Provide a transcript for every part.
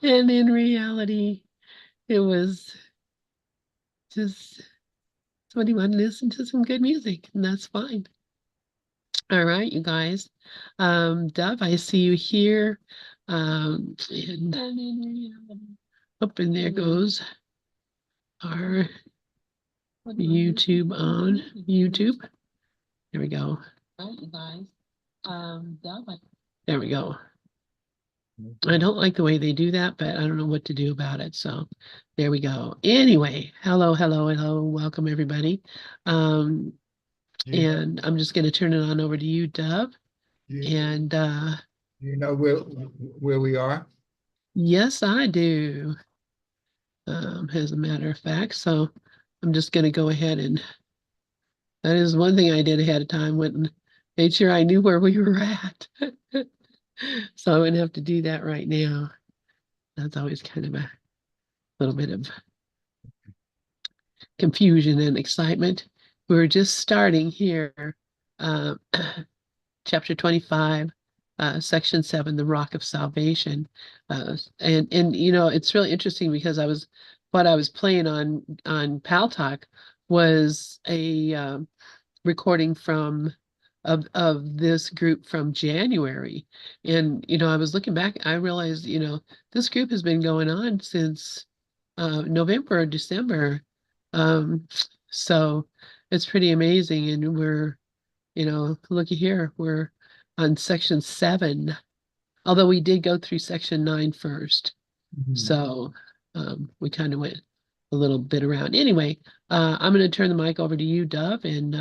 And in reality, it was just somebody wanted to listen to some good music, and that's fine. All right, you guys. Dove, I see you here. And up and there goes our YouTube on YouTube. There we go. All right, you guys. Dove, there we go. I don't like the way they do that, but I don't know what to do about it. So there we go. Anyway, hello, hello, hello. Welcome, everybody. And I'm just going to turn it on over to you, Dove. And you know where we are? yes, I do. As a matter of fact. So I'm just going to go ahead and that is one thing I did ahead of time, went and made sure I knew where we were at. So I wouldn't have to do that right now. That's always kind of a little bit of confusion and excitement. We're just starting here, uh, chapter 25, section 7, the Rock of Salvation. And you know, it's really interesting because what I was playing on Pal Talk was a recording of this group from January. And you know, I was looking back, I realized, you know, this group has been going on since November or December. Um, so it's pretty amazing. And we're, you know, looky here, we're on section 7, although we did go through section 9 first. So we kind of went a little bit around. Anyway, I'm going to turn the mic over to you, Dove, and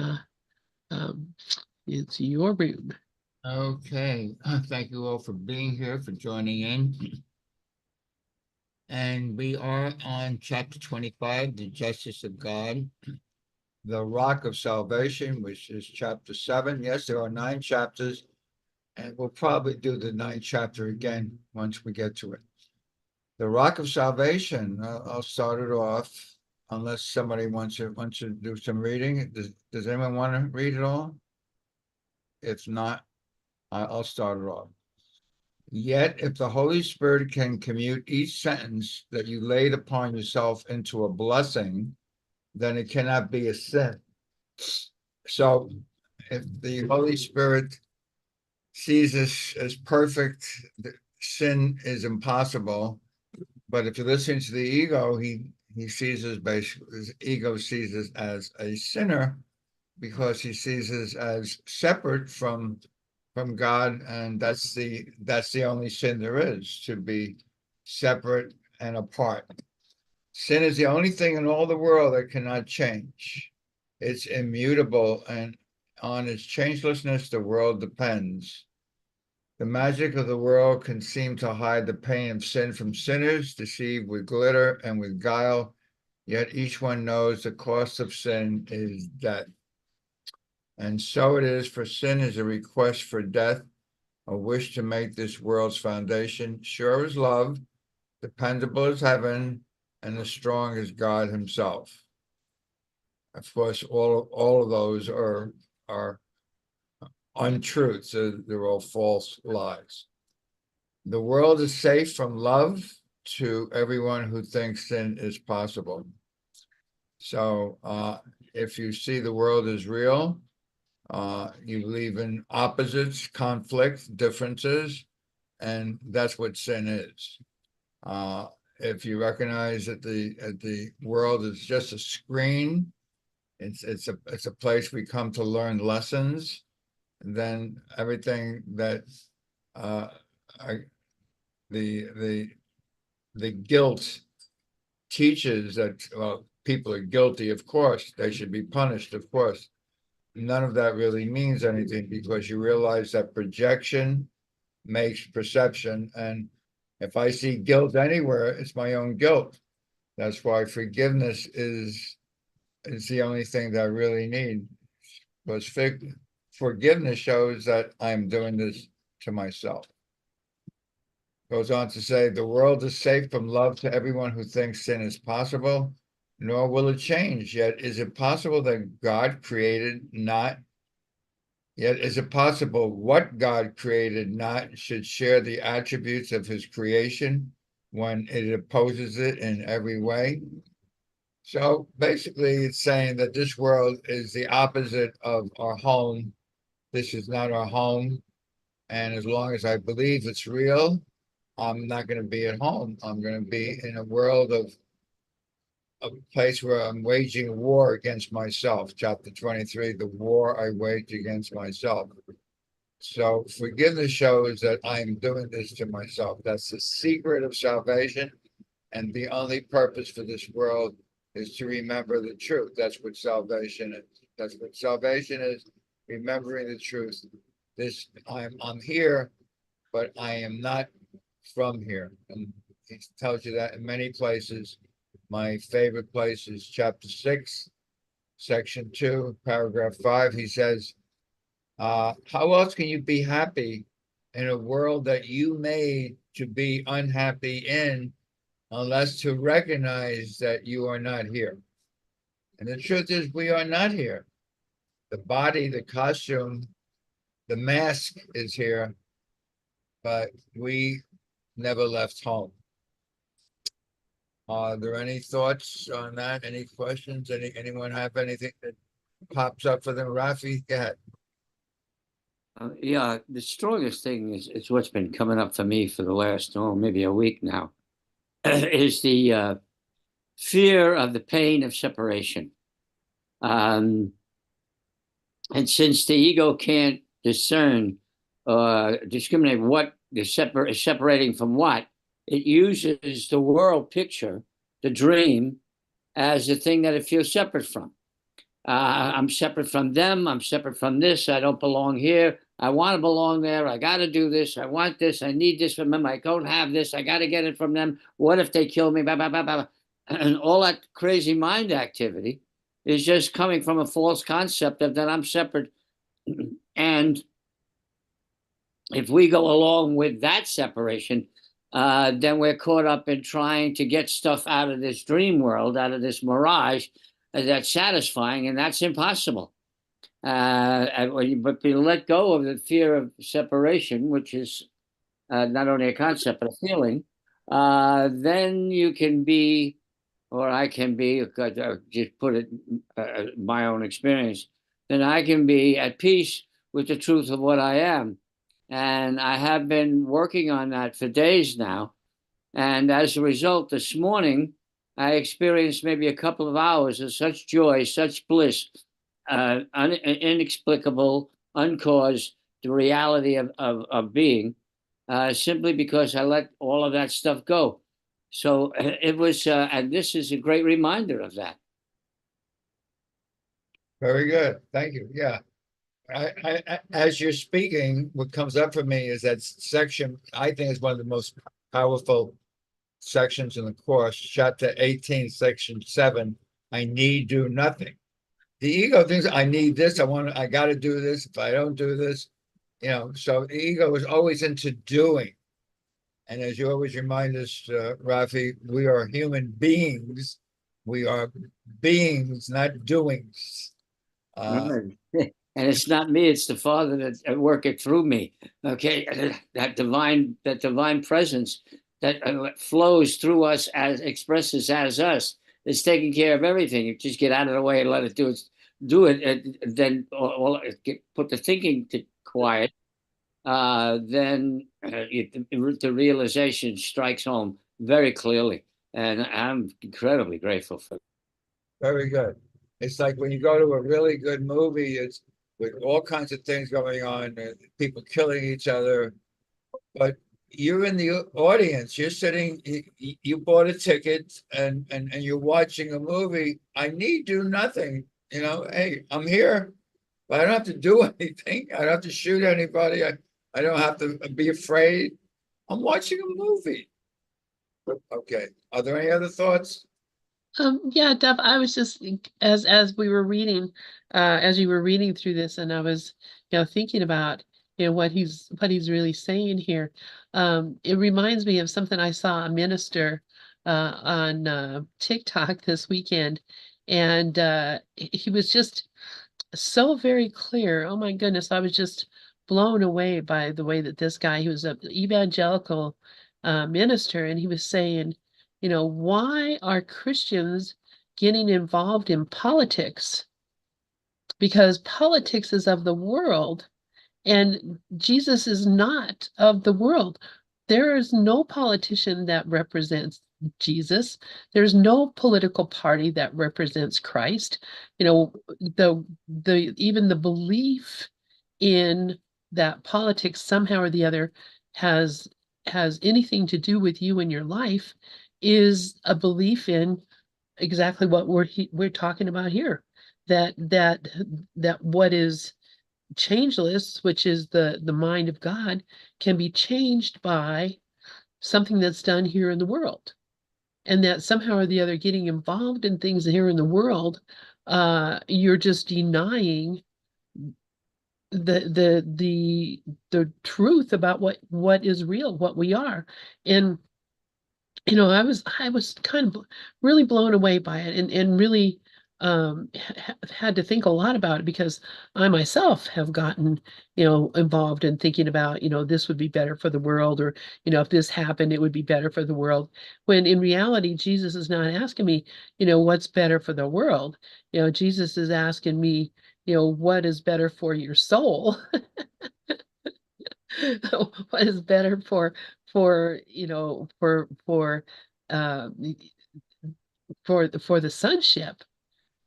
um, it's your room. Okay. Thank you all for being here, for joining in. And we are on chapter 25, the justice of God, the rock of salvation, which is chapter 7. Yes, there are 9 chapters, and we'll probably do the 9th chapter again once we get to it. The rock of salvation, I'll start it off, unless somebody wants to do some reading. Does anyone want to read it all? If not, I'll start it off. Yet, if the Holy Spirit can commute each sentence that you laid upon yourself into a blessing, then it cannot be a sin. So, if the Holy Spirit sees us as perfect, sin is impossible. But if you listen to the ego, he sees us basically, his ego sees us as a sinner because he sees us as separate from God, and that's the only sin there is, to be separate and apart. Sin is the only thing in all the world that cannot change. It's immutable, and on its changelessness, the world depends. The magic of the world can seem to hide the pain of sin from sinners, deceived with glitter and with guile, yet each one knows the cost of sin is death. And so it is, for sin is a request for death, a wish to make this world's foundation sure as love, dependable as heaven, and as strong as God himself. Of course, all of those are untruths. They're all false lies. The world is safe from love to everyone who thinks sin is possible. So if you see the world as real, you believe in opposites, conflict, differences, and that's what sin is. If you recognize that the world is just a screen, it's a place we come to learn lessons, then everything that I, the guilt teaches that, well, people are guilty, of course, they should be punished, of course. None of that really means anything because you realize that projection makes perception. And if I see guilt anywhere, it's my own guilt. That's why forgiveness is the only thing that I really need. Because forgiveness shows that I'm doing this to myself. Goes on to say, the world is safe from love to everyone who thinks sin is possible, nor will it change. Yet is it possible that God created not Yet is it possible what God created not should share the attributes of his creation, when it opposes it in every way. So basically, it's saying that this world is the opposite of our home. This is not our home. And as long as I believe it's real, I'm not going to be at home. I'm going to be in a world of a place where I'm waging war against myself. Chapter 23, the war I wage against myself. So forgiveness shows that I'm doing this to myself. That's the secret of salvation. And the only purpose for this world is to remember the truth. That's what salvation is. That's what salvation is, remembering the truth. This I'm here, but I am not from here. And he tells you that in many places. My favorite place is chapter 6, section 2, paragraph 5. He says, how else can you be happy in a world that you made to be unhappy in, unless to recognize that you are not here? And the truth is, we are not here. The body, the costume, the mask is here, but we never left home. Are there any thoughts on that? Any questions? Anyone have anything that pops up for them? Rafi, go ahead. Yeah, the strongest thing is what's been coming up for me for the last, maybe a week now, is the fear of the pain of separation. And since the ego can't discern or discriminate what is separating from what, it uses the world picture, the dream, as the thing that it feels separate from. I'm separate from them. I'm separate from this. I don't belong here. I want to belong there. I got to do this. I want this. I need this from them. I don't have this. I got to get it from them. What if they kill me? Blah, blah, blah, blah. And all that crazy mind activity is just coming from a false concept of that I'm separate. And if we go along with that separation, then we're caught up in trying to get stuff out of this dream world, out of this mirage that's satisfying, and that's impossible. But you let go of the fear of separation, which is not only a concept but a feeling, then you can be, or I can be, just put it my own experience, then I can be at peace with the truth of what I am. And I have been working on that for days now. And as a result, this morning, I experienced maybe a couple of hours of such joy, such bliss, inexplicable, uncaused, the reality of being, simply because I let all of that stuff go. So it was, and this is a great reminder of that. Very good. Thank you. Yeah. As you're speaking, what comes up for me is that section, I think is one of the most powerful sections in the course, chapter 18, section 7. I need do nothing. The ego thinks I need this. I got to do this. If I don't do this, so the ego is always into doing. And as you always remind us, Rafi, we are human beings. We are beings, not doings. And it's not me, it's the Father that's working through me. Okay, that divine presence that flows through us, as expresses as us, is taking care of everything. You just get out of the way and let it do it, and then put the thinking to quiet. Then the realization strikes home very clearly, and I'm incredibly grateful for it. Very good. It's like when you go to a really good movie, it's with all kinds of things going on, people killing each other, but you're in the audience. You're sitting. You bought a ticket, and you're watching a movie. I need do nothing. Hey, I'm here, but I don't have to do anything. I don't have to shoot anybody. I don't have to be afraid. I'm watching a movie. Okay. Are there any other thoughts? Yeah, Deb, I was just as we were reading, as you were reading through this, and I was, thinking about, what he's really saying here. It reminds me of something I saw a minister on TikTok this weekend, and he was just so very clear. Oh my goodness, I was just blown away by the way that this guy, he was an evangelical minister, and he was saying, why are Christians getting involved in politics? Because politics is of the world, and Jesus is not of the world. There is no politician that represents Jesus. There's no political party that represents Christ. Even the belief in that politics somehow or the other has anything to do with you and your life is a belief in exactly what we're talking about here. That what is changeless, which is the mind of God, can be changed by something that's done here in the world. And that somehow or the other, getting involved in things here in the world, you're just denying the truth about what is real, what we are. And I was kind of really blown away by it, and really had to think a lot about it, because I myself have gotten involved in thinking about this would be better for the world, or if this happened it would be better for the world, when in reality Jesus is not asking me what's better for the world. Jesus is asking me what is better for your soul. What is better uh, for the sonship,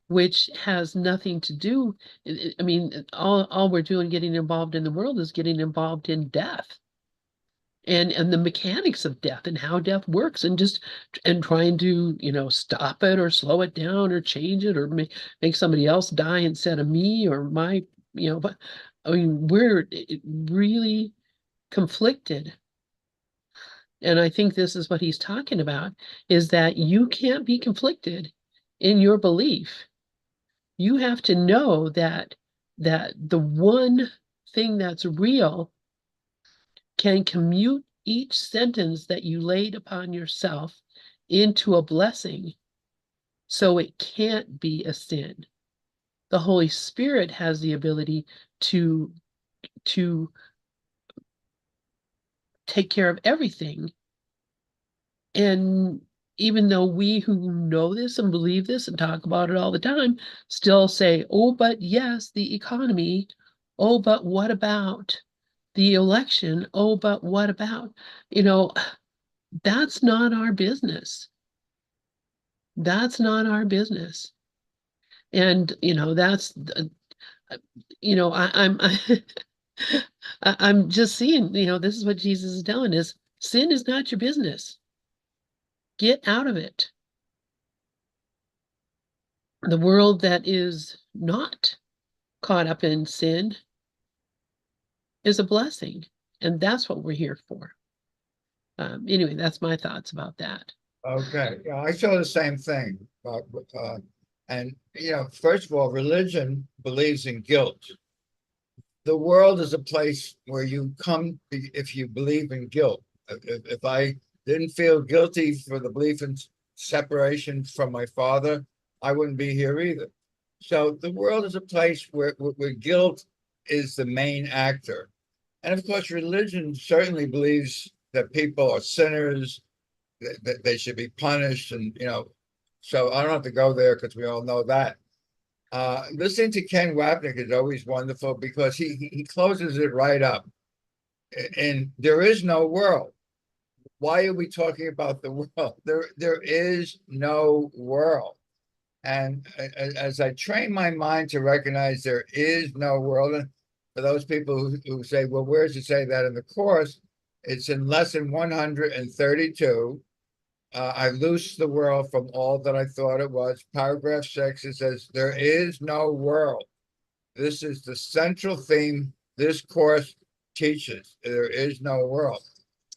which has nothing to do. I mean, all we're doing getting involved in the world is getting involved in death, and the mechanics of death and how death works, and trying to stop it or slow it down or change it or make somebody else die instead of me or my but I mean we're really conflicted. And I think this is what he's talking about, is that you can't be conflicted in your belief. You have to know that the one thing that's real can commute each sentence that you laid upon yourself into a blessing, so it can't be a sin. The Holy Spirit has the ability to take care of everything. And even though we who know this and believe this and talk about it all the time still say, oh, but yes, the economy. Oh, but what about the election? Oh, but what about, that's not our business. That's not our business. And, that's, I'm, I'm just seeing, this is what Jesus is telling us. Sin is not your business. Get out of it. The world that is not caught up in sin is a blessing, and that's what we're here for. Anyway, that's my thoughts about that. Okay, yeah, I saw the same thing. And first of all, religion believes in guilt. The world is a place where you come if you believe in guilt. If I didn't feel guilty for the belief in separation from my father, I wouldn't be here either. So the world is a place where guilt is the main actor. And of course, religion certainly believes that people are sinners, that they should be punished. And, so I don't have to go there because we all know that. Listening to Ken Wapnick is always wonderful because he closes it right up. And there is no world. Why are we talking about the world? There is no world. And as I train my mind to recognize there is no world, and for those people who say, well, where does it say that in the course? It's in lesson 132. I loosed the world from all that I thought it was. Paragraph 6, it says, there is no world. This is the central theme this course teaches. There is no world.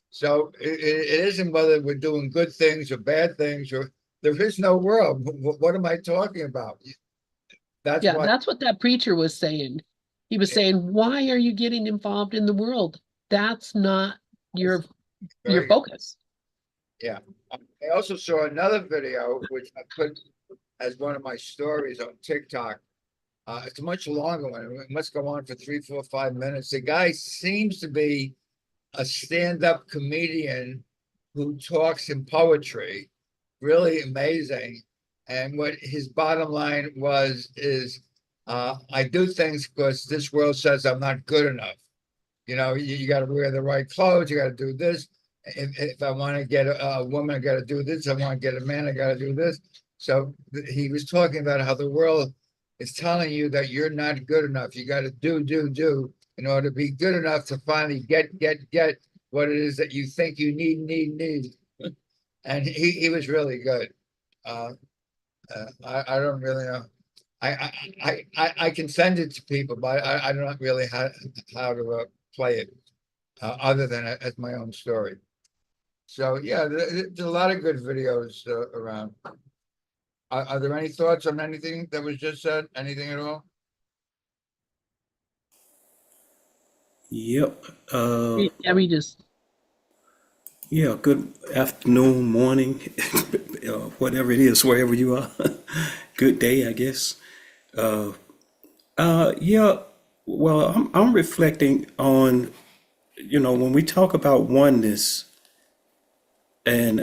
So it isn't whether we're doing good things or bad things, or there is no world. What am I talking about? That's why. That's what that preacher was saying. He was saying, why are you getting involved in the world? That's not your focus. Yeah. I also saw another video, which I put as one of my stories on TikTok. It's a much longer one. It must go on for 3, 4, 5 minutes. The guy seems to be a stand-up comedian who talks in poetry, really amazing. And what his bottom line is, I do things because this world says I'm not good enough. You got to wear the right clothes. You got to do this. If I want to get a woman, I got to do this. If I want to get a man, I got to do this. So he was talking about how the world is telling you that you're not good enough. You got to do in order to be good enough to finally get what it is that you think you need. And he was really good. I don't really know. I can send it to people, but I don't know really how to play it other than as my own story. So yeah, there's a lot of good videos around. Are there any thoughts on anything that was just said? Anything at all? Yep. Yeah, we just, Yeah, good afternoon, morning, whatever it is, wherever you are. Good day, I guess. Yeah, well, I'm reflecting on, when we talk about oneness, and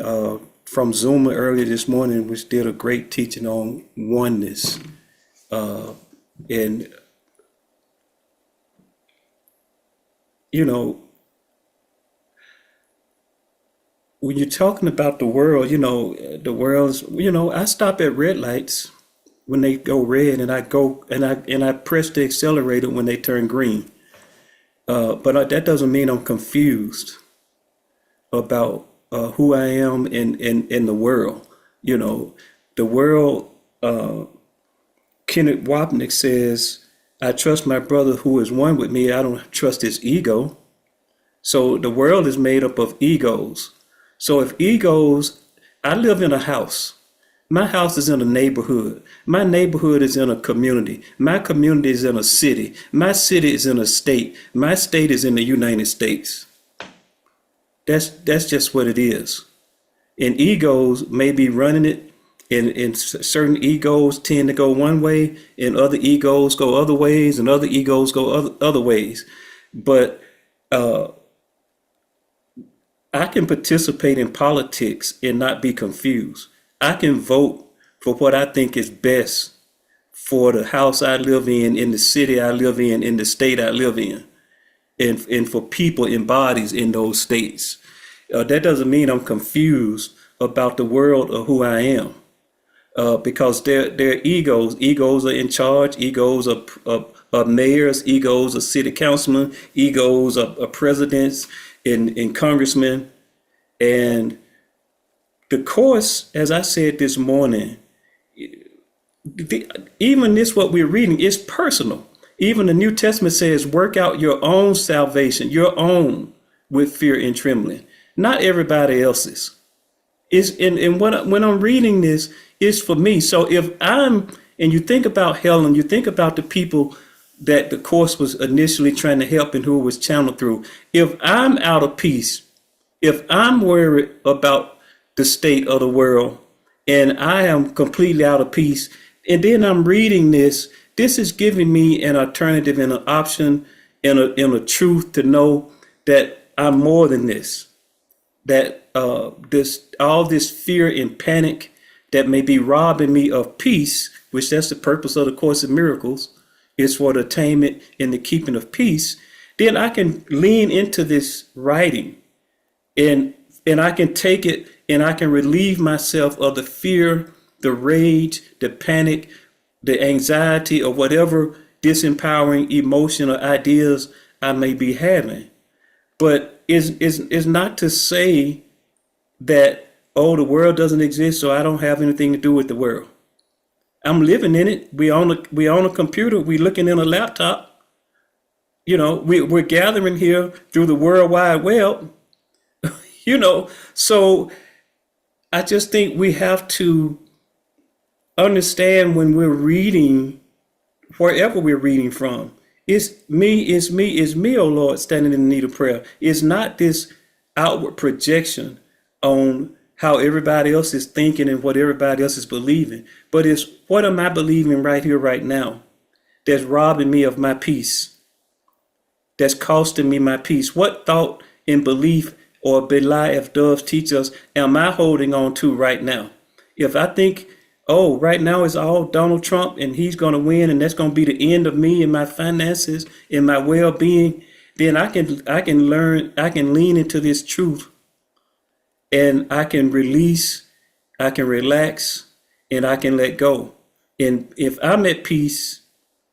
from Zuma earlier this morning, which did a great teaching on oneness. And, you know, when you're talking about the world, the world's, I stop at red lights when they go red, and I go and I press the accelerator when they turn green. But that doesn't mean I'm confused about who I am in the world. The world. Kenneth Wapnick says, "I trust my brother who is one with me. I don't trust his ego." So the world is made up of egos. So if egos, I live in a house. My house is in a neighborhood. My neighborhood is in a community. My community is in a city. My city is in a state. My state is in the United States. That's just what it is. And egos may be running it, and certain egos tend to go one way, and other egos go other ways, and other egos go other ways. But I can participate in politics and not be confused. I can vote for what I think is best for the house I live in the city I live in the state I live in, and for people in bodies in those states. That doesn't mean I'm confused about the world or who I am, because they're egos. Egos are in charge. Egos are mayors. Egos are city councilmen. Egos are presidents and congressmen. And the course, as I said this morning, even this what we're reading is personal. Even the New Testament says, work out your own salvation, your own, with fear and trembling, not everybody else's. When I'm reading this, it's for me. So and you think about Helen, you think about the people that the course was initially trying to help and who it was channeled through. If I'm out of peace, if I'm worried about the state of the world, and I am completely out of peace, and then I'm reading this is giving me an alternative and an option and a truth to know that I'm more than this. That all this fear and panic that may be robbing me of peace, which that's the purpose of the Course in Miracles, is for the attainment and the keeping of peace. Then I can lean into this writing, and I can take it, and I can relieve myself of the fear, the rage, the panic, the anxiety, or whatever disempowering emotion or ideas I may be having. But is not to say that, oh, the world doesn't exist, so I don't have anything to do with the world. I'm living in it. We own a computer. We looking in a laptop. We're gathering here through the World Wide Web. So I just think we have to understand when we're reading, wherever we're reading from, it's me, oh Lord, standing in need of prayer. It's not this outward projection on how everybody else is thinking and what everybody else is believing, but it's what am I believing right here, right now, that's robbing me of my peace, that's costing me my peace. What thought and belief or belie if doves teach us am I holding on to right now? If I think, oh, right now it's all Donald Trump and he's going to win and that's going to be the end of me and my finances and my well-being, then I can lean into this truth and I can release, I can relax, and I can let go. And if I'm at peace,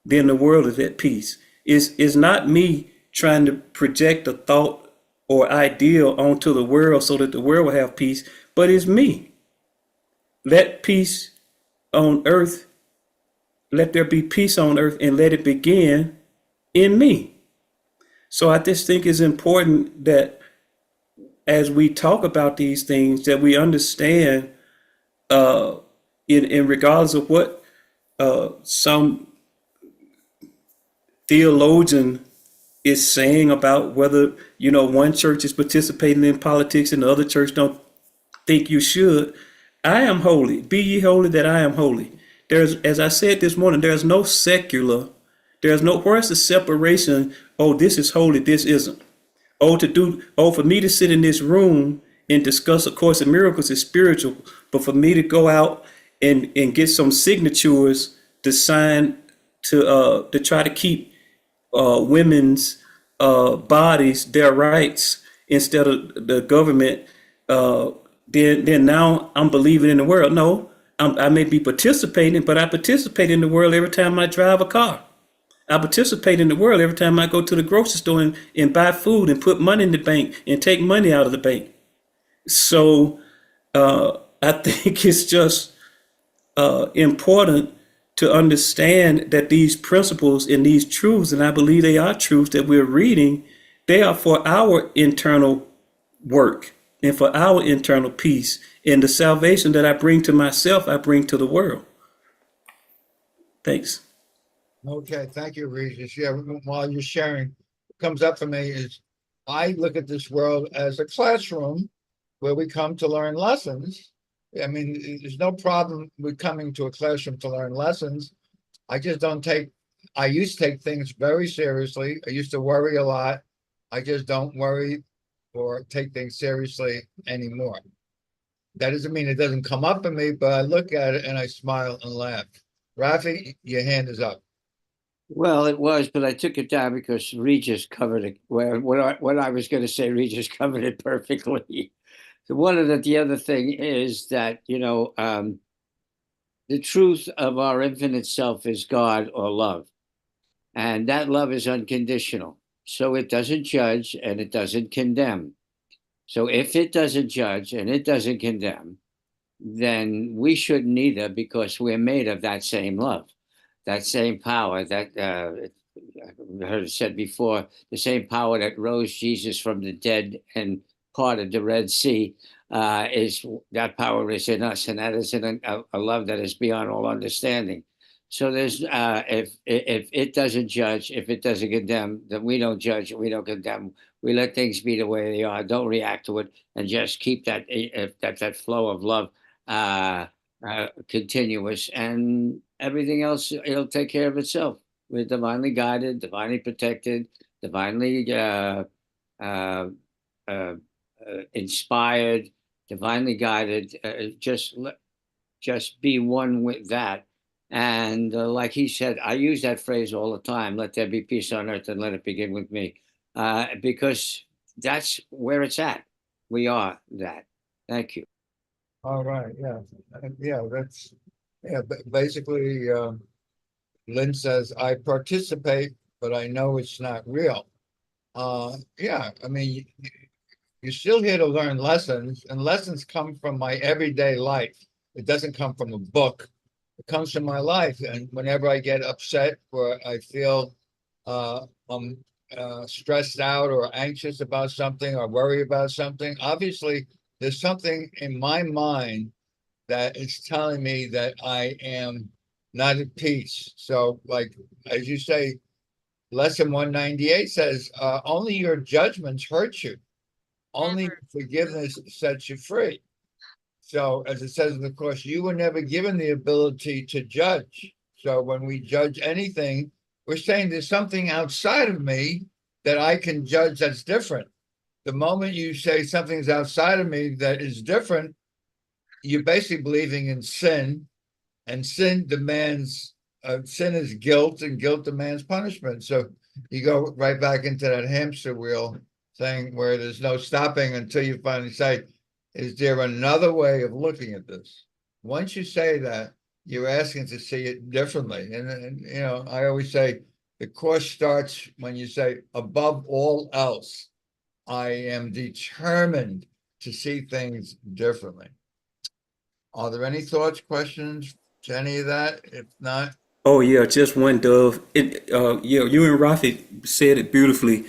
then the world is at peace. It's not me trying to project a thought or ideal onto the world so that the world will have peace, but it's me. Let peace on earth, let there be peace on earth, and let it begin in me. So I just think it's important that as we talk about these things, that we understand, in regardless of what some theologian is saying about whether one church is participating in politics and the other church don't think you should. I am holy. Be ye holy that I am holy. There's, as I said this morning, there's no secular. There's no, where's the separation? Oh, this is holy, this isn't. For me to sit in this room and discuss A Course in Miracles is spiritual, but for me to go out and get some signatures to sign to try to keep women's bodies their rights instead of the government, then now I'm believing in the world. No, I may be participating, but I participate in the world every time I drive a car. I participate in the world every time I go to the grocery store and buy food and put money in the bank and take money out of the bank. So I think it's just important to understand that these principles and these truths, and I believe they are truths that we're reading, they are for our internal work and for our internal peace. And the salvation that I bring to myself, I bring to the world. Thanks. Okay, thank you, Regis. Yeah, while you're sharing, what comes up for me is I look at this world as a classroom where we come to learn lessons. I mean, there's no problem with coming to a classroom to learn lessons. I just don't I used to take things very seriously. I used to worry a lot. I just don't worry or take things seriously anymore. That doesn't mean it doesn't come up for me, but I look at it and I smile and laugh. Rafi, your hand is up. Well, it was, but I took it down because Regis covered it. What I was going to say, Regis covered it perfectly. So the other thing is that, the truth of our infinite self is God or love. And that love is unconditional. So it doesn't judge and it doesn't condemn. So if it doesn't judge and it doesn't condemn, then we shouldn't either, because we're made of that same love, that same power that I heard it said before, the same power that rose Jesus from the dead and parted the Red Sea, is that power is in us, and that is in a love that is beyond all understanding. So there's if it doesn't judge, if it doesn't condemn, then we don't judge, we don't condemn. We let things be the way they are. Don't react to it, and just keep that flow of love continuous, and everything else, it'll take care of itself. We're divinely guided, divinely protected, divinely inspired, divinely guided. Just be one with that. And like he said, I use that phrase all the time: "Let there be peace on earth, and let it begin with me," because that's where it's at. We are that. Thank you. All right, basically, Lynn says, I participate, but I know it's not real. I mean, you're still here to learn lessons, and lessons come from my everyday life. It doesn't come from a book. It comes from my life. And whenever I get upset or I feel I'm stressed out or anxious about something or worry about something, obviously there's something in my mind that is telling me that I am not at peace. So, like, as you say, lesson 198 says, only your judgments hurt you. Only forgiveness sets you free. So, as it says in the Course, you were never given the ability to judge. So when we judge anything, we're saying there's something outside of me that I can judge that's different. The moment you say something's outside of me that is different, you're basically believing in sin, and sin demands sin is guilt, and guilt demands punishment. So you go right back into that hamster wheel thing where there's no stopping until you finally say, is there another way of looking at this? Once you say that, you're asking to see it differently. And you know, I always say the course starts when you say, above all else, I am determined to see things differently. Are there any thoughts, questions to any of that? If not, Oh yeah, just one dove. Yeah, you and Rafi said it beautifully.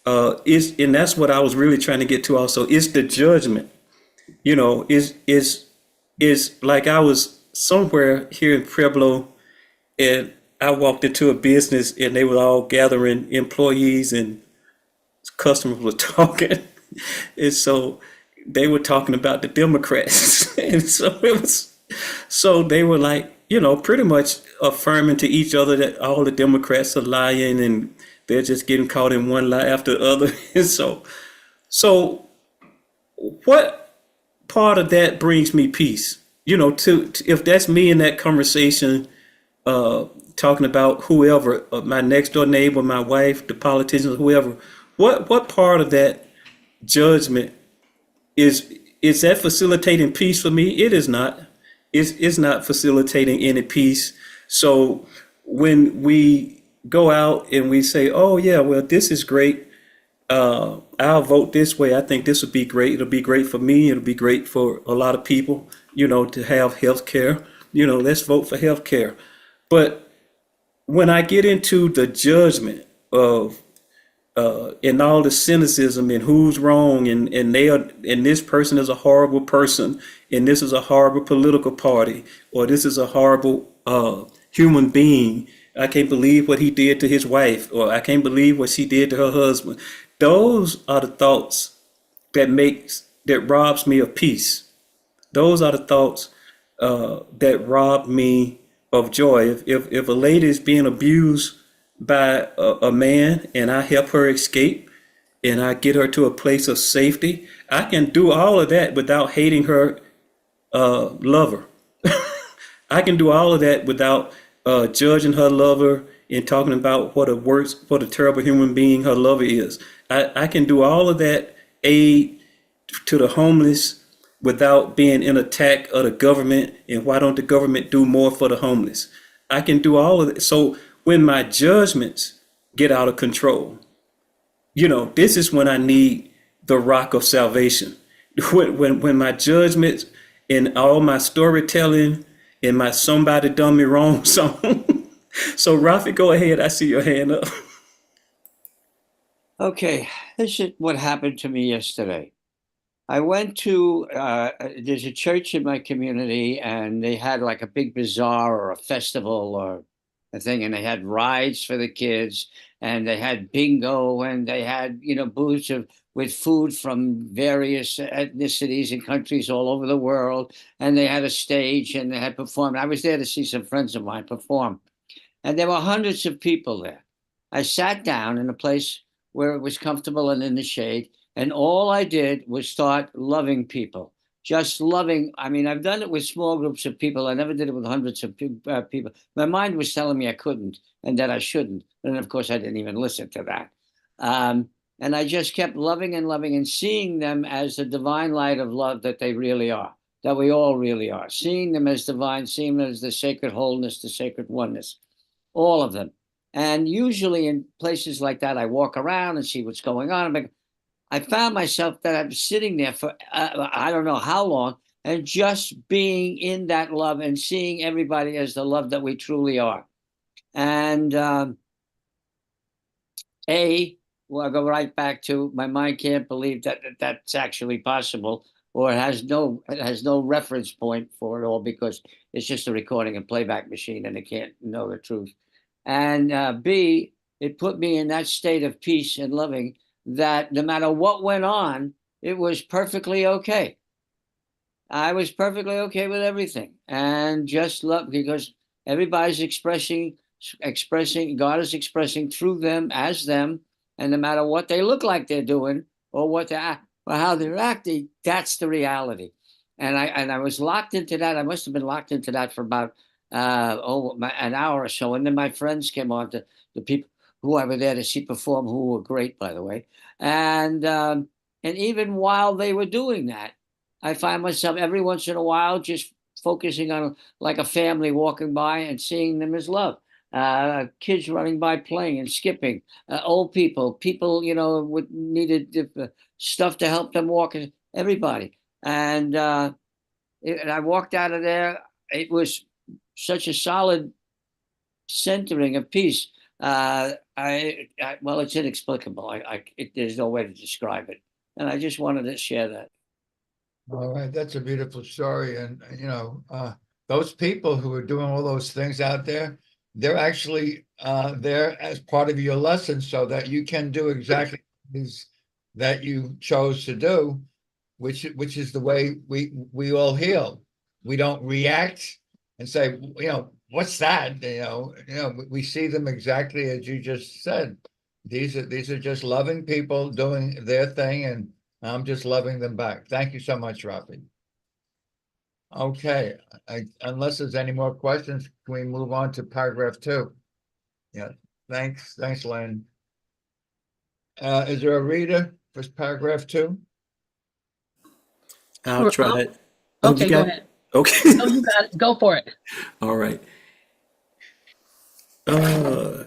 And that's what I was really trying to get to. Also, it's the judgment. Is like I was somewhere here in Pueblo, and I walked into a business, and they were all gathering employees, and customers were talking, and so they were talking about the Democrats, and so they were like, pretty much affirming to each other that all the Democrats are lying, and they're just getting caught in one lie after the other. And so what part of that brings me peace? To if that's me in that conversation, talking about whoever, my next door neighbor, my wife, the politicians, whoever, what part of that judgment is that facilitating peace for me? It is not. It's not facilitating any peace. So when we go out and we say, "Oh yeah, well this is great. I'll vote this way. I think this would be great. It'll be great for me. It'll be great for a lot of people. To have health care. Let's vote for health care." But when I get into the judgment of and all the cynicism and who's wrong, and this person is a horrible person, and this is a horrible political party, or this is a horrible human being. I can't believe what he did to his wife, or I can't believe what she did to her husband. Those are the thoughts that robs me of peace. Those are the thoughts that rob me of joy. If a lady is being abused by a man, and I help her escape, and I get her to a place of safety, I can do all of that without hating her lover. I can do all of that without judging her lover and talking about what a terrible human being her lover is. I can do all of that aid to the homeless without being in attack of the government, and why don't the government do more for the homeless? I can do all of it. So when my judgments get out of control, this is when I need the rock of salvation. When my judgments and all my storytelling and my somebody done me wrong song. So Rafi, go ahead. I see your hand up. Okay, this is what happened to me yesterday. I went to, there's a church in my community, and they had like a big bazaar or a festival or a thing, and they had rides for the kids, and they had bingo, and they had, booths with food from various ethnicities and countries all over the world, and they had a stage, and they had performed. I was there to see some friends of mine perform, and there were hundreds of people there. I sat down in a place where it was comfortable and in the shade, and all I did was start loving people, just loving. I mean, I've done it with small groups of people. I never did it with hundreds of people. My mind was telling me I couldn't and that I shouldn't. And of course, I didn't even listen to that. And I just kept loving and loving and seeing them as the divine light of love that they really are, that we all really are. Seeing them as divine, seeing them as the sacred wholeness, the sacred oneness, all of them. And usually in places like that, I walk around and see what's going on. I found myself that I'm sitting there for I don't know how long, and just being in that love and seeing everybody as the love that we truly are. And I'll go right back to my mind can't believe that that's actually possible, or it has no reference point for it all, because it's just a recording and playback machine, and it can't know the truth. And B, it put me in that state of peace and loving that no matter what went on, it was perfectly okay. I was perfectly okay with everything, and just love, because everybody's expressing, God is expressing through them as them, and no matter what they look like they're doing, or what they act, or how they're acting, that's the reality. And I was locked into that. I must have been locked into that for about an hour or so. And then my friends came on, to the people who I were there to see perform, who were great, by the way. And even while they were doing that, I find myself every once in a while just focusing on like a family walking by and seeing them as love. Kids running by playing and skipping, old people, with needed stuff to help them walk, everybody. And I walked out of there. It was such a solid centering of peace. Well, it's inexplicable. There's no way to describe it. And I just wanted to share that. All right, that's a beautiful story. And, those people who are doing all those things out there, they're actually there as part of your lesson so that you can do exactly these that you chose to do, which is the way we all heal. We don't react and say, what's that? We see them exactly as you just said. These are just loving people doing their thing, and I'm just loving them back. Thank you so much, Rafi. Okay, unless there's any more questions, can we move on to paragraph 2? Yeah, thanks, Lynn. Is there a reader for paragraph 2? I'll try it. Oh, Okay, you go got ahead. Okay. No, you got it. Go for it. All right.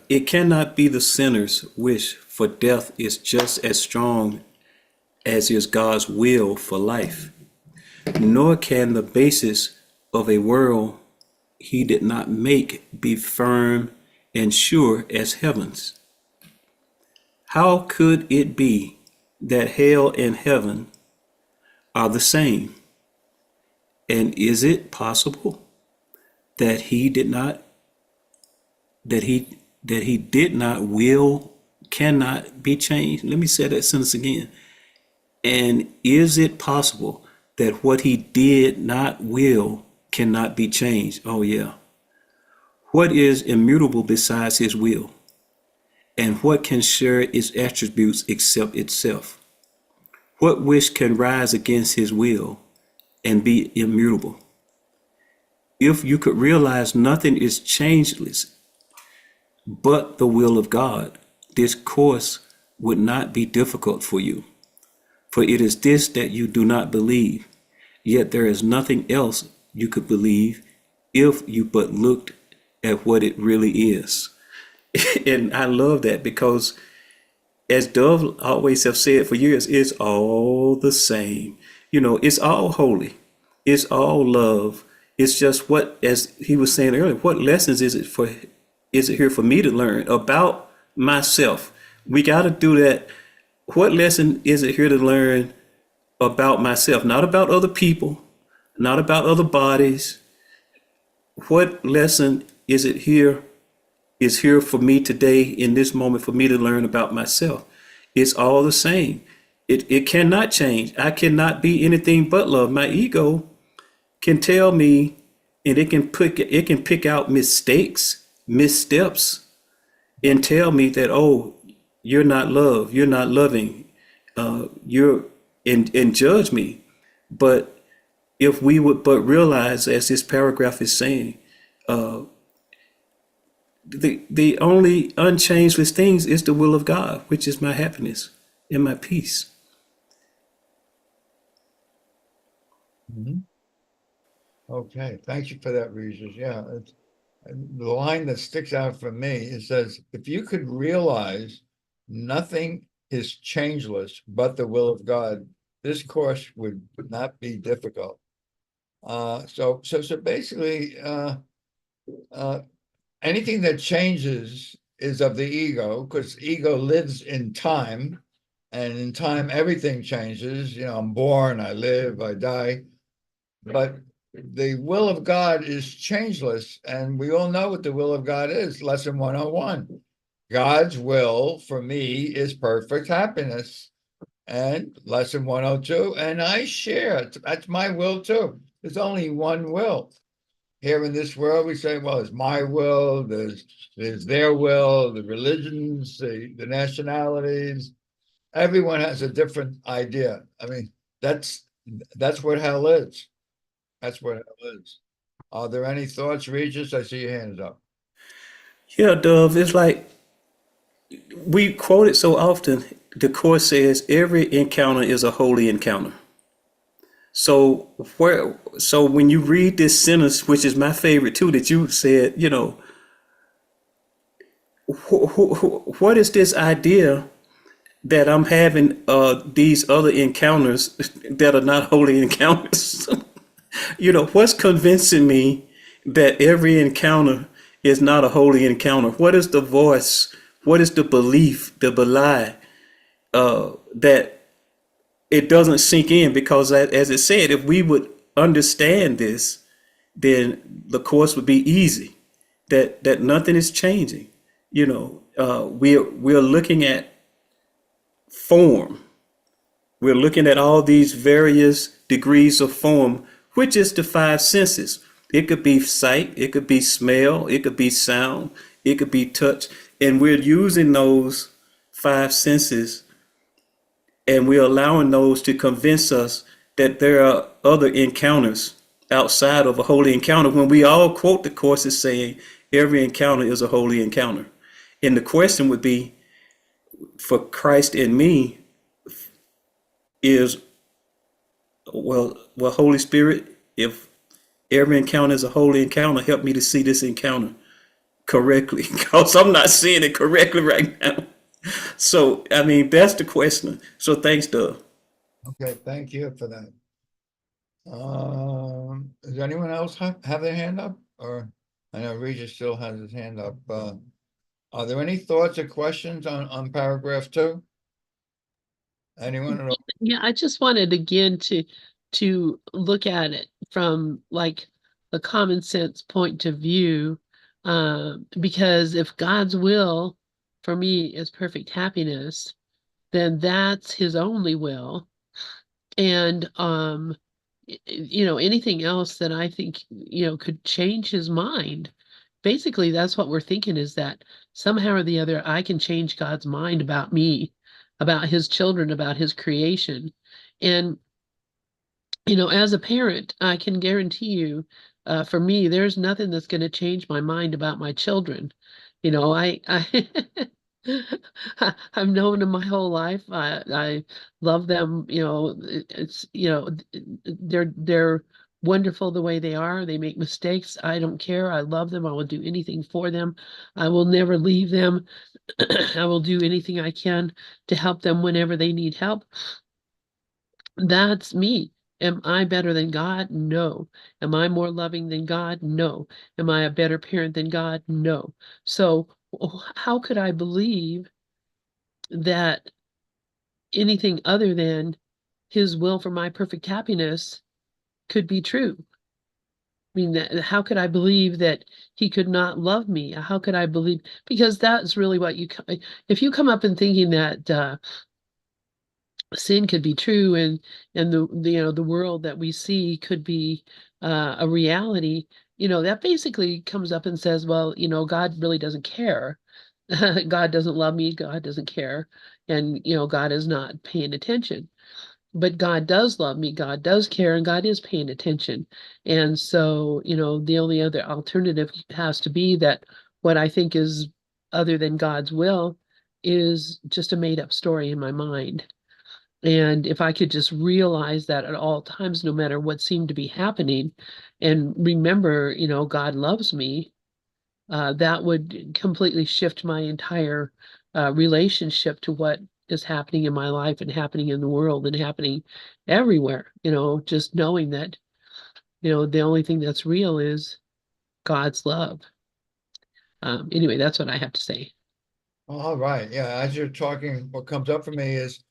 It cannot be the sinner's wish for death is just as strong as is God's will for life, nor can the basis of a world he did not make be firm and sure as heavens. How could it be that hell and heaven are the same? And is it possible that he did not will cannot be changed? Let me say that sentence again. And is it possible that what he did not will cannot be changed? Oh yeah. What is immutable besides his will? And what can share its attributes except itself? What wish can rise against his will and be immutable? If you could realize nothing is changeless but the will of God, this course would not be difficult for you. For it is this that you do not believe, yet there is nothing else you could believe if you but looked at what it really is. And I love that because, as Dove always have said for years, it's all the same. It's all holy. It's all love. It's just what, as he was saying earlier, what lessons is it here for me to learn about myself? We got to do that. What lesson is it here to learn about myself? Not about other people, not about other bodies. What lesson is here for me today in this moment for me to learn about myself? It's all the same. It cannot change. I cannot be anything but love. My ego can tell me, and it can pick out mistakes, missteps, and tell me that, oh, you're not love, you're not loving, you're and judge me. But if we would but realize, as this paragraph is saying, the only unchangeless things is the will of God, which is my happiness and my peace. Okay, thank you for that, Regis. Yeah, the line that sticks out for me, it says, if you could realize nothing is changeless but the will of God, this course would not be difficult. So basically, anything that changes is of the ego, because ego lives in time, and in time everything changes. I'm born, I live, I die, but the will of God is changeless, and we all know what the will of God is. Lesson 101. God's will for me is perfect happiness. And lesson 102, and I share. That's my will too. There's only one will. Here in this world, we say, well, it's my will, there's their will, the religions, the nationalities, everyone has a different idea. I mean, that's what hell is. That's what hell is. Are there any thoughts, Regis? I see your hands up. Yeah, Dove, it's like we quote it so often. The Course says every encounter is a holy encounter. So when you read this sentence, which is my favorite too, that you said, what is this idea that I'm having these other encounters that are not holy encounters? What's convincing me that every encounter is not a holy encounter? What is the voice? What is the belief, the belie, that it doesn't sink in? Because as it said, if we would understand this, then the course would be easy. That nothing is changing. We're looking at form. We're looking at all these various degrees of form, which is the five senses. It could be sight, it could be smell, it could be sound, it could be touch. And we're using those five senses and we're allowing those to convince us that there are other encounters outside of a holy encounter, when we all quote the Course as saying every encounter is a holy encounter. And the question would be, for Christ in me, is, well, Holy Spirit, if every encounter is a holy encounter, help me to see this encounter correctly, because I'm not seeing it correctly right now. So, I mean, that's the question. So thanks, Doug. Okay, thank you for that. Does anyone else have their hand up? Or I know Regis still has his hand up. Are there any thoughts or questions on paragraph 2? Anyone at all? Yeah, I just wanted again to look at it from like a common sense point of view, because if God's will for me is perfect happiness, then that's his only will. And anything else that I think, could change his mind. Basically, that's what we're thinking, is that somehow or the other I can change God's mind about me, about his children, about his creation. And as a parent, I can guarantee you, for me, there's nothing that's going to change my mind about my children. I I've known them my whole life. I love them. They're wonderful the way they are. They make mistakes. I don't care. I love them. I will do anything for them. I will never leave them. I will do anything I can to help them whenever they need help. That's me. Am I better than God? No. Am I more loving than God? No. Am I a better parent than God? No. So how could I believe that anything other than his will for my perfect happiness could be true? I mean, how could I believe that he could not love me? How could I believe? Because that's really what if you come up and thinking that sin could be true, and the world that we see could be a reality, that basically comes up and says, well, God really doesn't care. God doesn't love me, God doesn't care, and God is not paying attention. But God does love me, God does care, and God is paying attention. And so, the only other alternative has to be that what I think is other than God's will is just a made up story in my mind. And if I could just realize that at all times, no matter what seemed to be happening, and remember, God loves me, that would completely shift my entire relationship to what is happening in my life and happening in the world and happening everywhere. Just knowing that, the only thing that's real is God's love. Anyway, that's what I have to say. All right. Yeah, as you're talking, what comes up for me is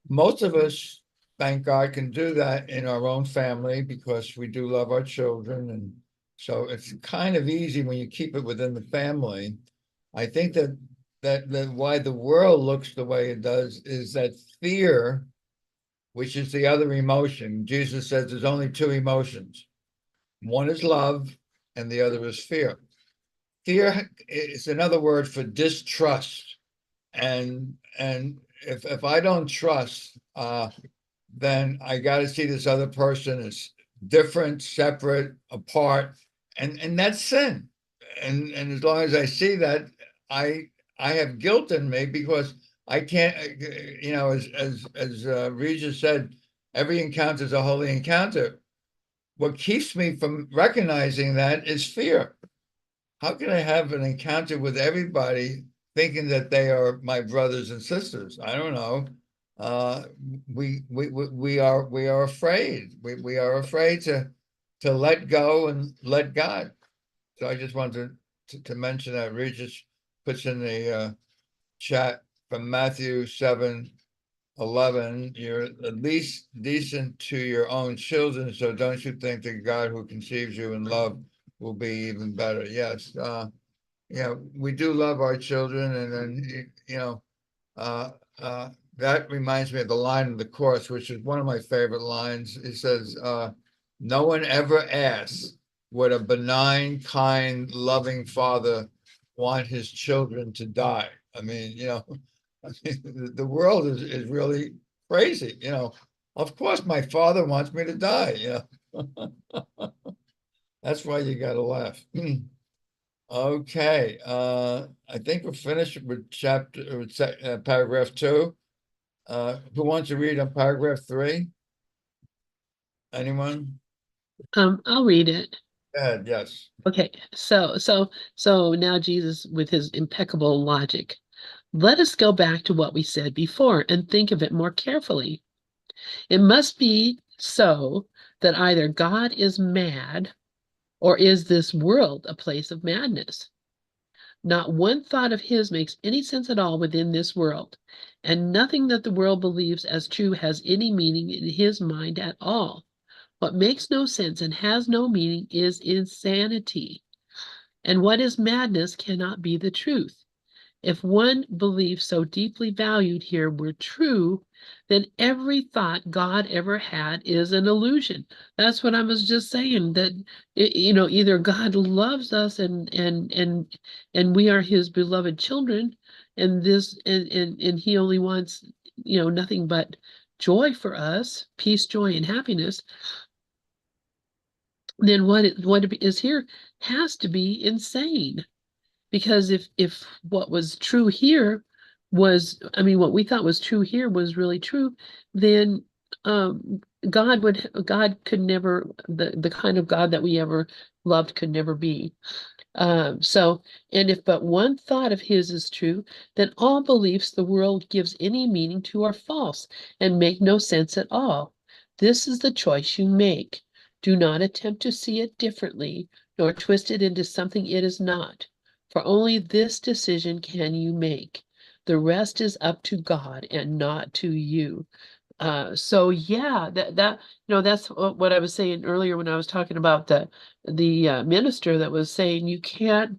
most of us, thank God, can do that in our own family because we do love our children. And so it's kind of easy when you keep it within the family. I think that why the world looks the way it does is that fear, which is the other emotion. Jesus says there's only 2 emotions. One is love and the other is fear. Fear is another word for distrust. And if I don't trust, then I got to see this other person as different, separate, apart, and that's sin. And as long as I see that, I I have guilt in me because I can't, as Regis said, every encounter is a holy encounter. What keeps me from recognizing that is fear. How can I have an encounter with everybody thinking that they are my brothers and sisters? I don't know. Uh, we are afraid. We are afraid to let go and let God. So I just wanted to mention that Regis puts in the chat from Matthew 7:11. You're at least decent to your own children, so don't you think that God who conceives you in love will be even better? Yes. We do love our children, and then uh, uh, that reminds me of the line in the course, which is one of my favorite lines. It says, "No one ever asks, would a benign, kind, loving father want his children to die?" I mean, I mean, the world is really crazy. Of course, my father wants me to die. That's why you got to laugh. Okay, I think we're finished with paragraph 2. Who wants to read on paragraph 3? Anyone? I'll read it. Yes. Okay, so now Jesus with his impeccable logic. Let us go back to what we said before and think of it more carefully. It must be so that either God is mad or is this world a place of madness? Not one thought of his makes any sense at all within this world, and nothing that the world believes as true has any meaning in his mind at all. What makes no sense and has no meaning is insanity, and what is madness cannot be the truth. If one belief so deeply valued here were true, then every thought God ever had is an illusion. That's what I was just saying, that either God loves us and we are his beloved children, and he only wants nothing but joy for us, peace, joy, and happiness. Then what is here has to be insane. Because if what was true here was, I mean, what we thought was true here was really true, then God could never, the kind of God that we ever loved could never be. And if but one thought of his is true, then all beliefs the world gives any meaning to are false and make no sense at all. This is the choice you make. Do not attempt to see it differently, nor twist it into something it is not. For only this decision can you make. The rest is up to God and not to you. So yeah, that's what I was saying earlier when I was talking about the minister that was saying you can't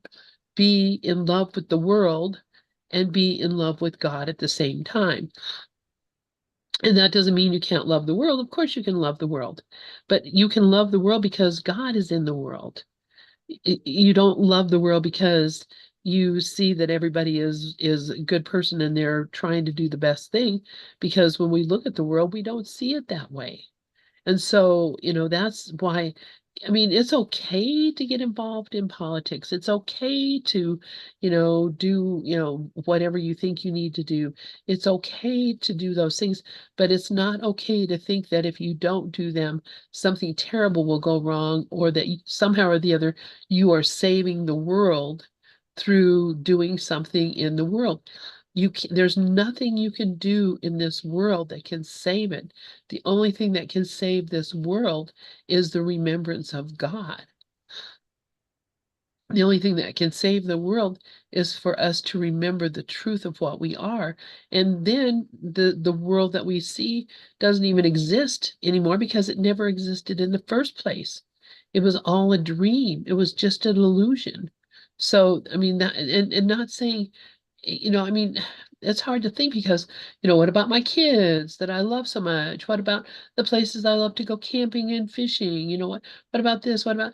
be in love with the world and be in love with God at the same time. And that doesn't mean you can't love the world. Of course you can love the world, but you can love the world because God is in the world. You don't love the world because you see that everybody is a good person and they're trying to do the best thing, because when we look at the world, we don't see it that way. And so, that's why, I mean, it's okay to get involved in politics. It's okay to, do, whatever you think you need to do. It's okay to do those things, but it's not okay to think that if you don't do them, something terrible will go wrong, or that somehow or the other you are saving the world through doing something in the world. There's nothing you can do in this world that can save it. The only thing that can save this world is the remembrance of God. The only thing that can save the world is for us to remember the truth of what we are. And then the world that we see doesn't even exist anymore because it never existed in the first place. It was all a dream. It was just an illusion. So, I mean, that, and not saying, I mean, it's hard to think because, what about my kids that I love so much? What about the places I love to go camping and fishing? What about this? What about,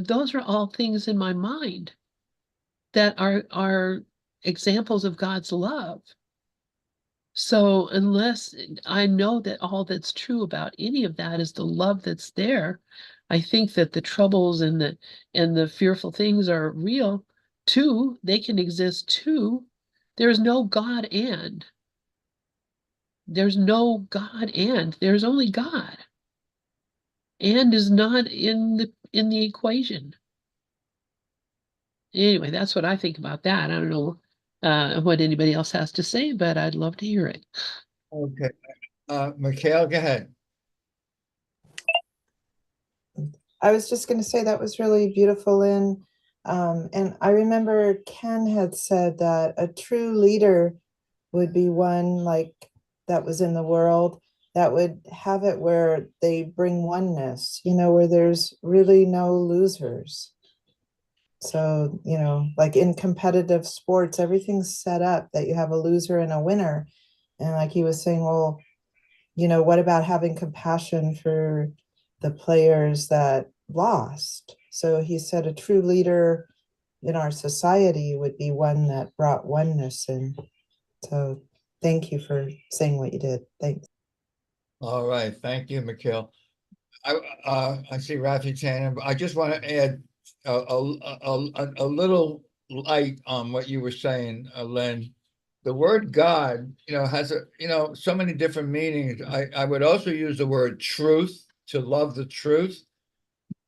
those are all things in my mind that are examples of God's love. So unless I know that all that's true about any of that is the love that's there, I think that the troubles and the fearful things are real too. They can exist too. There's no God and. There's no God and. There's only God. And is not in the equation. Anyway, that's what I think about that. I don't know what anybody else has to say, but I'd love to hear it. Okay, Mikhail, go ahead. I was just going to say that was really beautiful, Lynn. And I remember Ken had said that a true leader would be one like that was in the world that would have it where they bring oneness, where there's really no losers. So, like in competitive sports, everything's set up that you have a loser and a winner. And like he was saying, well, what about having compassion for the players that lost? So he said a true leader in our society would be one that brought oneness in. So thank you for saying what you did. Thanks. All right, thank you, Mikhail. I see Rafi's hand, but I just want to add a little light on what you were saying, Len. The word God, has so many different meanings. I would also use the word truth, to love the truth.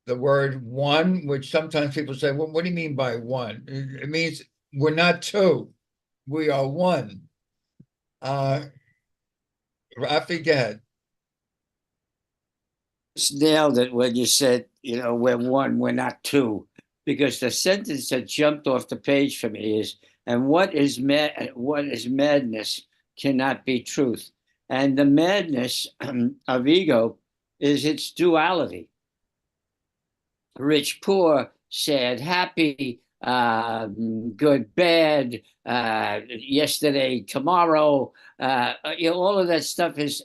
The word one, which sometimes people say, well, what do you mean by one? It means we're not two, we are one. Rafi, go ahead. Nailed it when you said, we're one, we're not two, because the sentence that jumped off the page for me is, and what is madness cannot be truth. And the madness of ego is its duality. Rich, poor, sad, happy, good, bad, yesterday, tomorrow, all of that stuff is,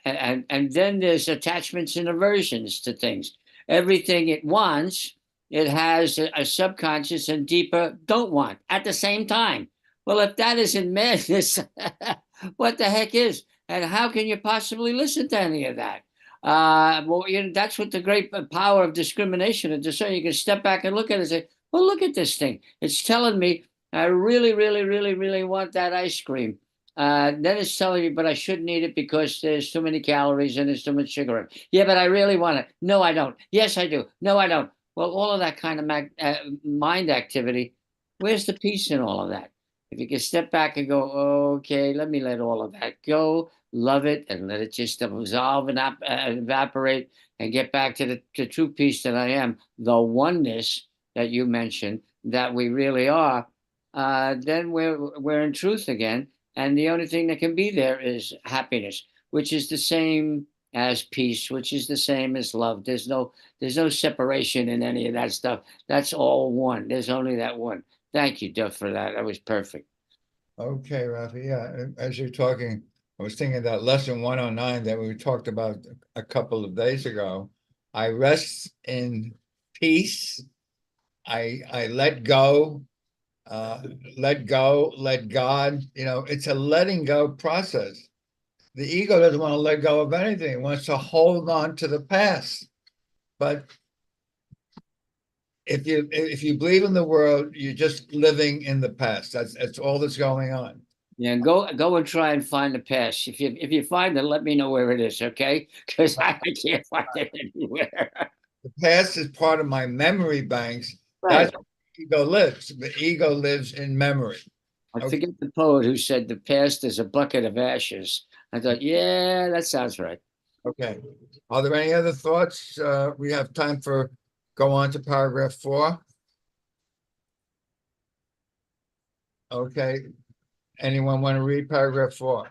and then there's attachments and aversions to things. Everything it wants, it has a subconscious and deeper don't want at the same time. Well, if that isn't madness, what the heck is? And how can you possibly listen to any of that? Well, that's what the great power of discrimination is. So you can step back and look at it and say, well, look at this thing. It's telling me I really, really, really, really want that ice cream. Then it's telling me, but I shouldn't eat it because there's too many calories and there's too much sugar in it. Yeah, but I really want it. No, I don't. Yes, I do. No, I don't. Well, all of that kind of mind activity, where's the peace in all of that? If you can step back and go, okay, let me let all of that go, love it, and let it just dissolve and evaporate, and get back to the true peace that I am, the oneness that you mentioned, that we really are, then we're in truth again. And the only thing that can be there is happiness, which is the same as peace, which is the same as love. There's no separation in any of that stuff. That's all one. There's only that one. Thank you, Duff, for that. That was perfect. Okay, Rafi. Yeah, as you're talking, I was thinking that lesson 109 that we talked about a couple of days ago. I rest in peace. I let go, let God. It's a letting go process. The ego doesn't want to let go of anything. It wants to hold on to the past. But if you believe in the world, you're just living in the past. That's all that's going on. Yeah, go and try and find the past. If you find it, let me know where it is, okay? Because I can't find it anywhere. The past is part of my memory banks. Right. That's where the ego lives. The ego lives in memory. I forget the poet who said the past is a bucket of ashes. I thought, yeah, that sounds right. Okay. Are there any other thoughts? We have time for go on to paragraph 4. Okay. Anyone want to read paragraph 4?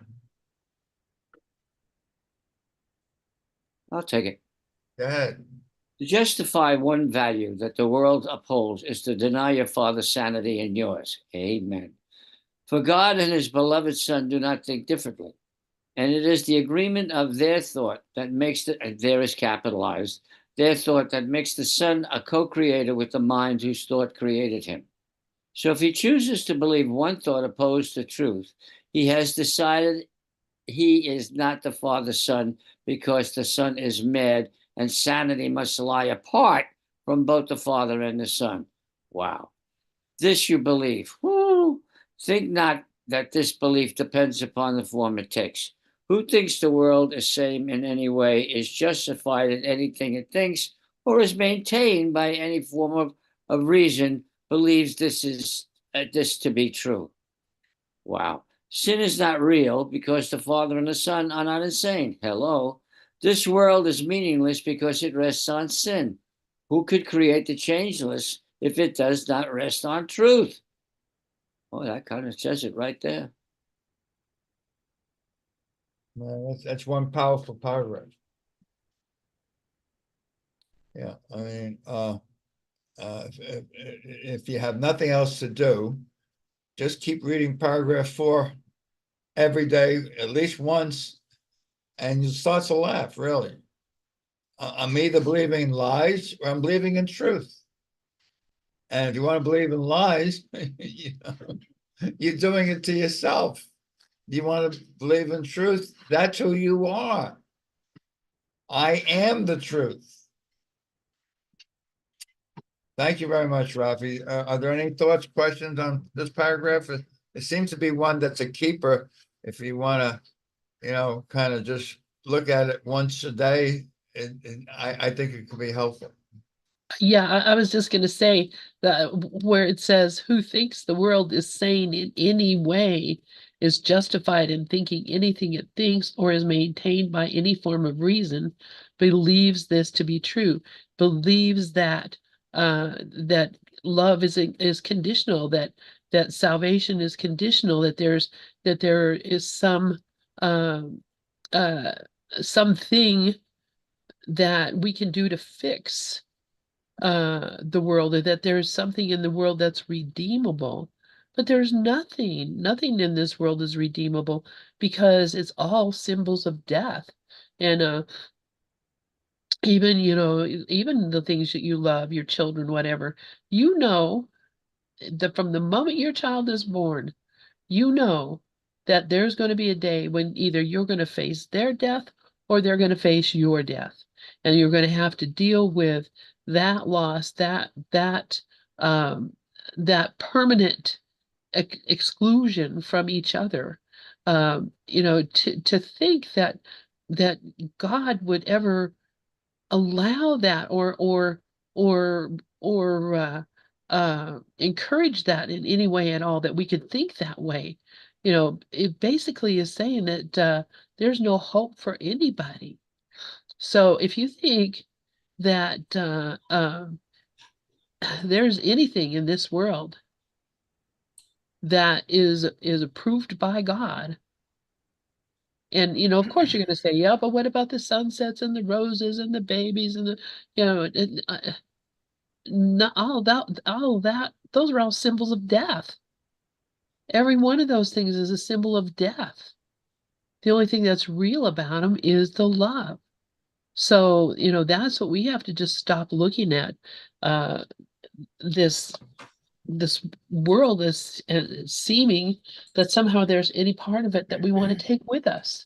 I'll take it. Go ahead. To justify one value that the world upholds is to deny your father's sanity and yours. Amen. For God and his beloved Son do not think differently. And it is the agreement of their thought that makes there is capitalized, their thought that makes the Son a co-creator with the mind whose thought created him. So if he chooses to believe one thought opposed to truth, he has decided he is not the Father's Son because the Son is mad and sanity must lie apart from both the Father and the Son. Wow. This you believe. Woo. Think not that this belief depends upon the form it takes. Who thinks the world is same in any way is justified in anything it thinks or is maintained by any form of reason believes this to be true. Wow. Sin is not real because the Father and the Son are not insane. Hello. This world is meaningless because it rests on sin. Who could create the changeless if it does not rest on truth? Oh, that kind of says it right there. Well, that's one powerful paragraph. Yeah, I mean, if you have nothing else to do, just keep reading paragraph 4 every day, at least once, and you start to laugh, really. I'm either believing lies or I'm believing in truth. And if you want to believe in lies, you're doing it to yourself. You want to believe in truth? That's who you are. I am the truth. Thank you very much, Rafi. Are there any thoughts, questions on this paragraph? It seems to be one that's a keeper if you want to, kind of just look at it once a day. I think it could be helpful. Yeah, I was just going to say that where it says, who thinks the world is sane in any way is justified in thinking anything it thinks or is maintained by any form of reason, believes this to be true, believes that that love is conditional, that salvation is conditional, that there is uh, something that we can do to fix the world, or that there's something in the world that's redeemable. But there's nothing in this world is redeemable because it's all symbols of death. And even the things that you love, your children, whatever, that from the moment your child is born, you know that there's going to be a day when either you're going to face their death or they're going to face your death. And you're going to have to deal with that loss, that permanent exclusion from each other. To think that God would ever allow that or encourage that in any way at all, that we could think that way. It basically is saying that there's no hope for anybody. So if you think that there's anything in this world that is approved by God, and of course you're going to say, yeah, but what about the sunsets and the roses and the babies and all that, those are all symbols of death. Every one of those things is a symbol of death. The only thing that's real about them is the love. So, that's what we have to just stop looking at. This world is seeming that somehow there's any part of it that we want to take with us.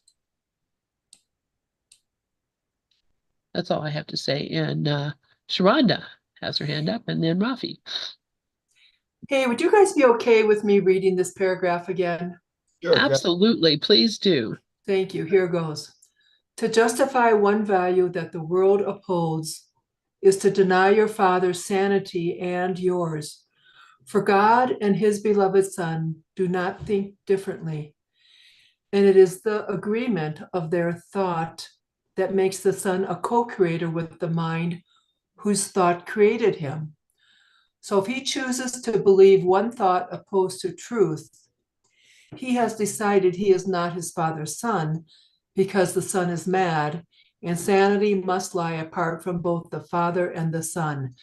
That's all I have to say. And Sharonda has her hand up, and then Rafi. Hey, would you guys be okay with me reading this paragraph again? Sure, Absolutely, please do. Thank you. Here goes. To justify one value that the world upholds is to deny your Father's sanity and yours. For God and his beloved Son do not think differently. And it is the agreement of their thought that makes the Son a co-creator with the mind whose thought created him. So if he chooses to believe one thought opposed to truth, he has decided he is not his Father's Son because the Son is mad, and sanity must lie apart from both the Father and the Son.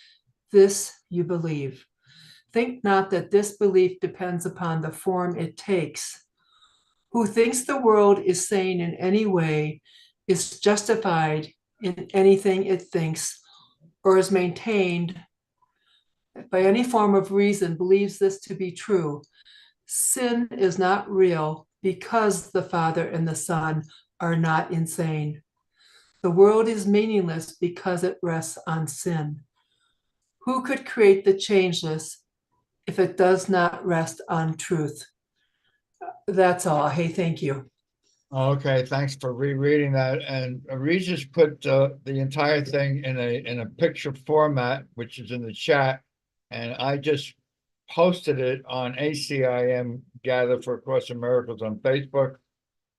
This you believe. Think not that this belief depends upon the form it takes. Who thinks the world is sane in any way is justified in anything it thinks or is maintained by any form of reason believes this to be true. Sin is not real because the Father and the Son are not insane. The world is meaningless because it rests on sin. Who could create the changeless if it does not rest on truth? That's all. Hey, thank you. Okay, thanks for rereading that. And Regis put the entire thing in a picture format, which is in the chat, and I just posted it on ACIM Gather for A Course in Miracles on Facebook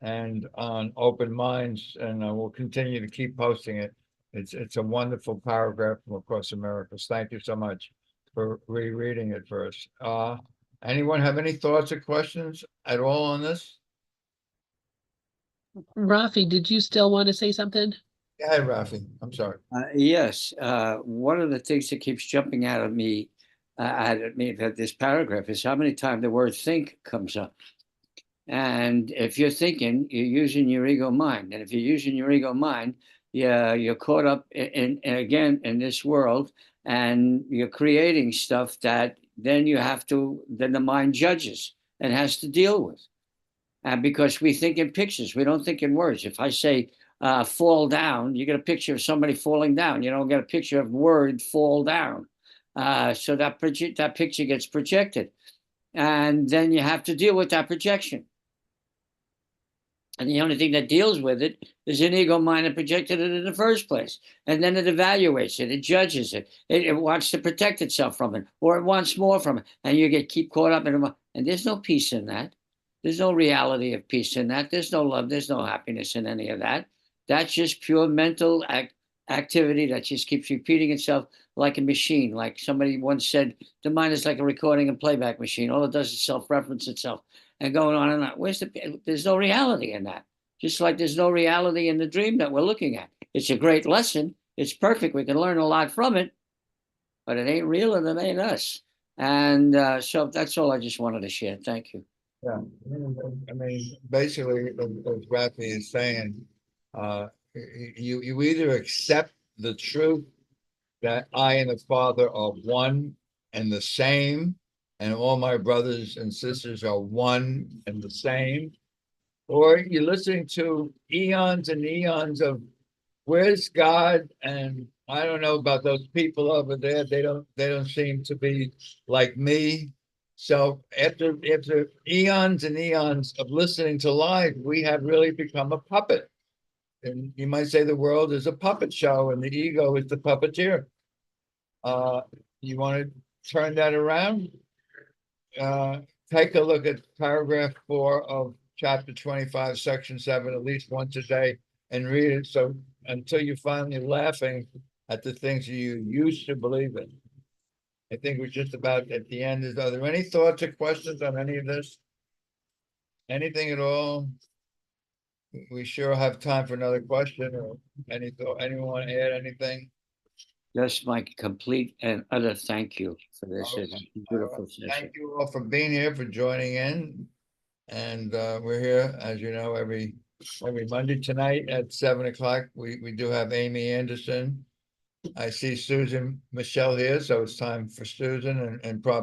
and on Open Minds, and I will continue to keep posting it. It's a wonderful paragraph from A Course in Miracles. Thank you so much for rereading it first. Anyone have any thoughts or questions at all on this? Rafi, did you still want to say something? Go ahead, Rafi. I'm sorry. Yes, one of the things that keeps jumping out at me that this paragraph is how many times the word think comes up. And if you're thinking, you're using your ego mind. And if you're using your ego mind, you're caught up again in this world, and you're creating stuff that then the mind judges and has to deal with. And because we think in pictures, we don't think in words. If I say fall down, you get a picture of somebody falling down. You don't get a picture of word fall down. So that picture gets projected. And then you have to deal with that projection. And the only thing that deals with it is an ego mind that projected it in the first place. And then it evaluates it, it judges it, it wants to protect itself from it, or it wants more from it. And you keep caught up in it. And there's no peace in that. There's no reality of peace in that. There's no love. There's no happiness in any of that. That's just pure mental activity that just keeps repeating itself like a machine. Like somebody once said, the mind is like a recording and playback machine. All it does is self-reference itself and going on and on. There's no reality in that. Just like there's no reality in the dream that we're looking at. It's a great lesson. It's perfect. We can learn a lot from it, but it ain't real and it ain't us. And so that's all I just wanted to share. Thank you. Yeah, I mean, basically, as Rafi is saying, you either accept the truth that I and the Father are one and the same, and all my brothers and sisters are one and the same, or you're listening to eons and eons of where's God, and I don't know about those people over there. They don't seem to be like me. So after eons and eons of listening to lies, we have really become a puppet. And you might say the world is a puppet show and the ego is the puppeteer. You want to turn that around? Take a look at paragraph 4 of chapter 25, section 7, at least once a day, and read it. So until you're finally laughing at the things you used to believe in. I think we're just about at the end. Are there any thoughts or questions on any of this? Anything at all? We sure have time for another question or anyone want to add anything? Just my complete and utter thank you for this beautiful session. Thank you all for being here, for joining in. And we're here, as you know, every Monday tonight at 7 o'clock. We do have Amy Anderson. I see Susan Michelle here, so it's time for Susan and probably